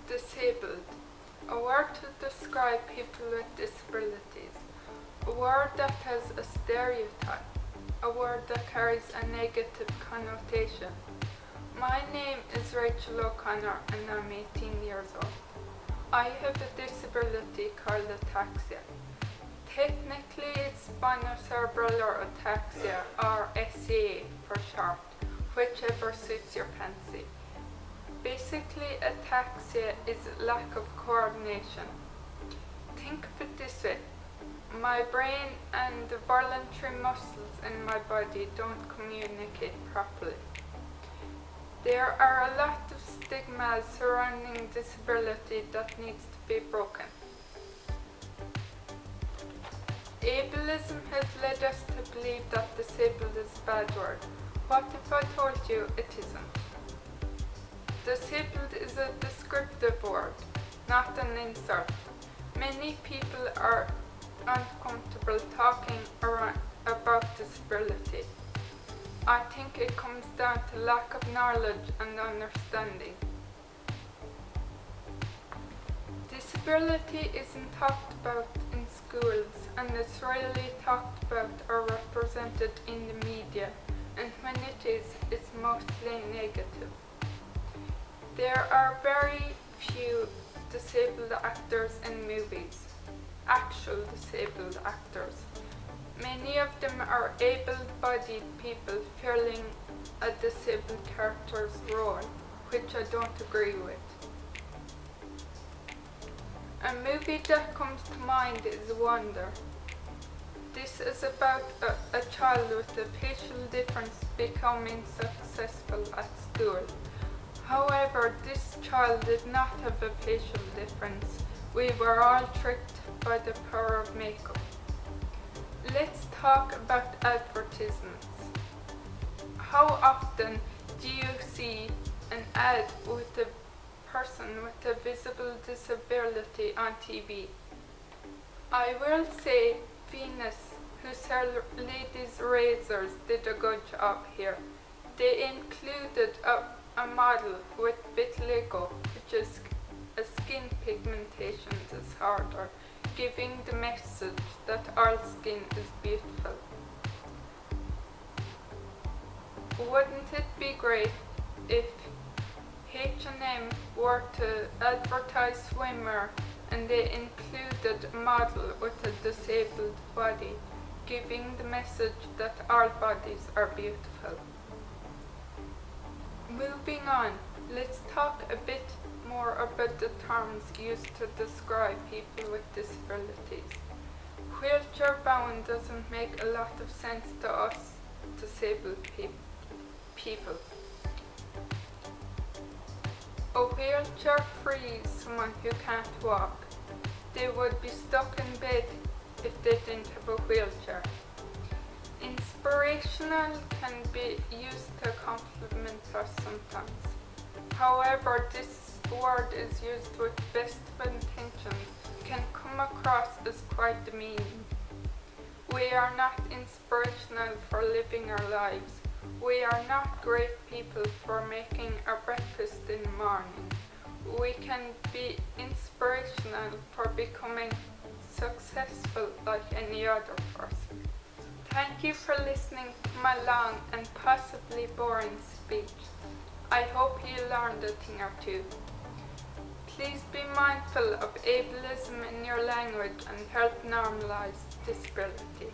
Disabled, a word to describe people with disabilities, a word that has a stereotype, a word that carries a negative connotation. My name is Rachel O'Connor and I'm 18 years old. I have a disability called ataxia. Technically it's spinocerebellar or ataxia, or SCA for short, whichever suits your fancy. Basically, ataxia is lack of coordination. Think of it this way. My brain and the voluntary muscles in my body don't communicate properly. There are a lot of stigmas surrounding disability that needs to be broken. Ableism has led us to believe that disabled is a bad word. What if I told you it isn't? Disabled is a descriptive word, not an insult. Many people are uncomfortable talking about disability. I think it comes down to lack of knowledge and understanding. Disability isn't talked about in schools and is rarely talked about or represented in the media, and when it is, it's mostly negative. There are very few disabled actors in movies, actual disabled actors. Many of them are able-bodied people filling a disabled character's role, which I don't agree with. A movie that comes to mind is Wonder. This is about a child with a facial difference becoming successful at school. However, this child did not have a facial difference. We were all tricked by the power of makeup. Let's talk about advertisements. How often do you see an ad with a person with a visible disability on TV? I will say Venus, who sell ladies' razors, did a good job here. They included a model with vitiligo, which is a skin pigmentation disorder, giving the message that all skin is beautiful. Wouldn't it be great if H&M were to advertise swimwear and they included a model with a disabled body, giving the message that all bodies are beautiful? Moving on, let's talk a bit more about the terms used to describe people with disabilities. Wheelchair bound doesn't make a lot of sense to us disabled people. A wheelchair free is someone who can't walk. They would be stuck in bed if they didn't have a wheelchair. Inspirational can be used to compliment us sometimes. However, this word is used with best of intentions, can come across as quite demeaning. We are not inspirational for living our lives. We are not great people for making our breakfast in the morning. We can be inspirational for becoming successful like any other person. Thank you for listening to my long and possibly boring speech. I hope you learned a thing or two. Please be mindful of ableism in your language and help normalize disability.